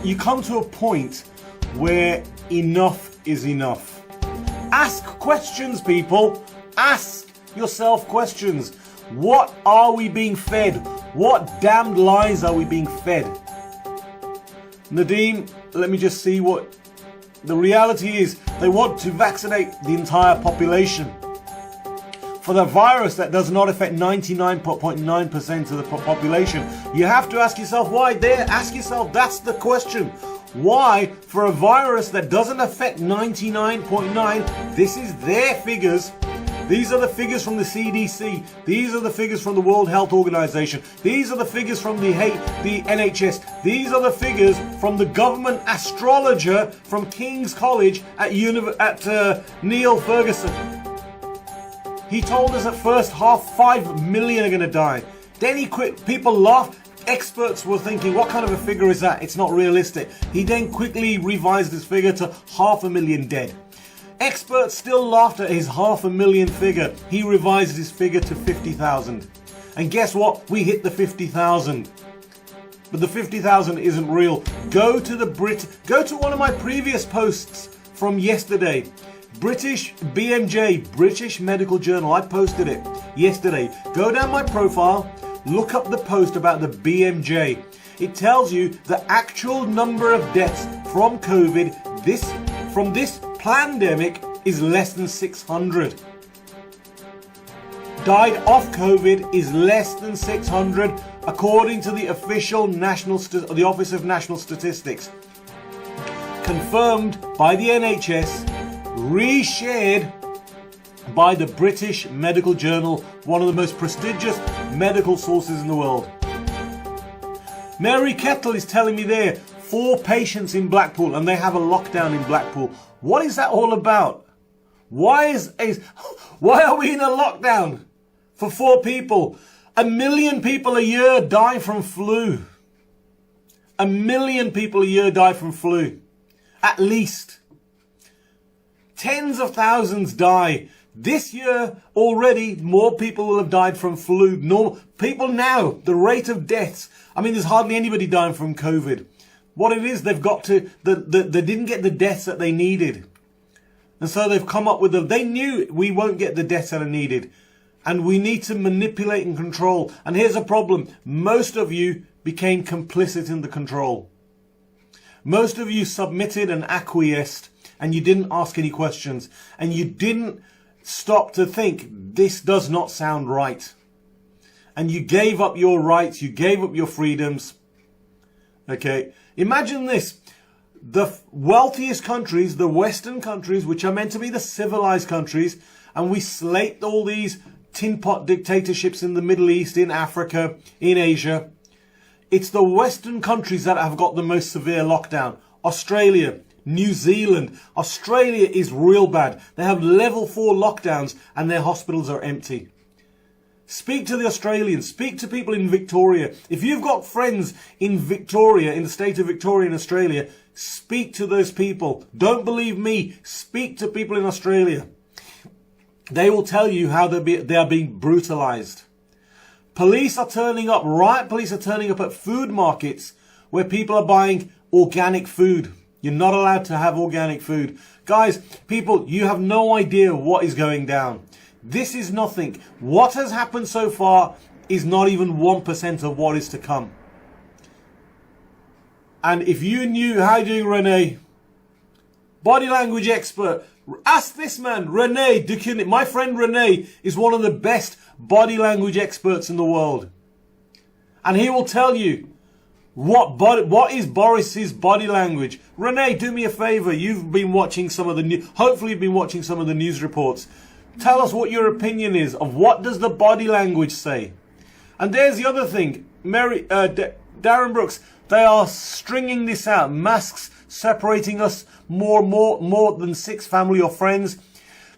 you come to a point where enough is enough. Ask questions, people. Ask yourself questions. What are we being fed? What damned lies are we being fed? Nadeem, let me just see what the reality is. They want to vaccinate the entire population for the virus that does not affect 99.9% of the population. You have to ask yourself why. Ask yourself, that's the question. Why, for a virus that doesn't affect 99.9, this is their figures. These are the figures from the CDC. These are the figures from the World Health Organization. These are the figures from the NHS. These are the figures from the government astrologer from King's College at Neil Ferguson. He told us at first 5 million are going to die. Then he quit. People laughed. Experts were thinking, what kind of a figure is that? It's not realistic. He then quickly revised his figure to 500,000 dead. Experts still laughed at his 500,000 figure. He revised his figure to 50,000. And guess what? We hit the 50,000. But the 50,000 isn't real. Go to one of my previous posts from yesterday. British BMJ, British Medical Journal. I posted it yesterday. Go down my profile. Look up the post about the BMJ. It tells you the actual number of deaths from COVID from this pandemic is less than 600. Died of COVID is less than 600 according to the official the Office of National Statistics. Confirmed by the NHS, reshared by the British Medical Journal, one of the most prestigious medical sources in the world. Mary Kettle is telling me there, 4 patients in Blackpool, and they have a lockdown in Blackpool. What is that all about? Why are we in a lockdown for 4 people? 1 million people a year die from flu. 1 million people a year die from flu. At least. Tens of thousands die. This year already more people will have died from flu. People now, the rate of deaths. I mean, there's hardly anybody dying from COVID. What it is, they've got to, they didn't get the deaths that they needed. And so they've come up with they knew we won't get the deaths that are needed. And we need to manipulate and control. And here's a problem. Most of you became complicit in the control. Most of you submitted and acquiesced, and you didn't ask any questions. And you didn't stop to think, this does not sound right. And you gave up your rights, you gave up your freedoms. Okay, imagine this. The wealthiest countries, the Western countries, which are meant to be the civilized countries, and we slate all these tin pot dictatorships in the Middle East, in Africa, in Asia. It's the Western countries that have got the most severe lockdown. Australia, New Zealand. Australia is real bad. They have level 4 lockdowns and their hospitals are empty. Speak to the Australians. Speak to people in Victoria. If you've got friends in Victoria, in the state of Victoria in Australia, speak to those people. Don't believe me. Speak to people in Australia. They will tell you how they are being brutalized. Police are turning up. Riot police are turning up at food markets where people are buying organic food. You're not allowed to have organic food. Guys, people, you have no idea what is going down. This is nothing. What has happened so far is not even 1% of what is to come. And if you knew, how are you doing, Renee? Body language expert. Ask this man, Renee Dukin. My friend Renee is one of the best body language experts in the world. And he will tell you what is Boris's body language. Renee, do me a favor. You've been watching some of the hopefully you've been watching some of the news reports. Tell us what your opinion is of what does the body language say. And there's the other thing. Darren Brooks, they are stringing this out. Masks separating us more than 6 family or friends.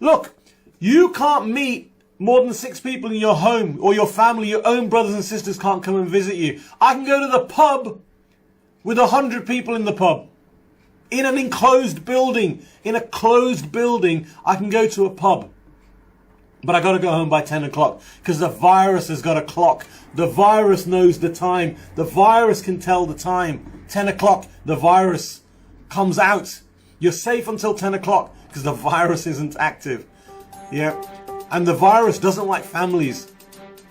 Look, you can't meet more than 6 people in your home or your family. Your own brothers and sisters can't come and visit you. I can go to the pub with 100 people in the pub. In an enclosed building. In a closed building, I can go to a pub. But I got to go home by 10 o'clock because the virus has got a clock. The virus knows the time. The virus can tell the time. 10 o'clock, the virus comes out. You're safe until 10 o'clock because the virus isn't active. Yeah. And the virus doesn't like families.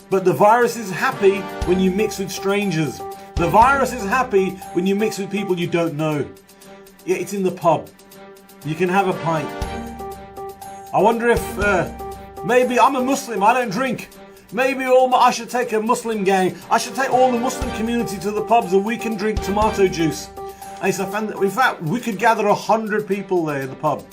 But the virus is happy when you mix with strangers. The virus is happy when you mix with people you don't know. Yeah, it's in the pub. You can have a pint. I wonder if maybe I'm a Muslim, I don't drink. Maybe I should take a Muslim gang. I should take all the Muslim community to the pubs and we can drink tomato juice. And in fact, we could gather 100 people there in the pub.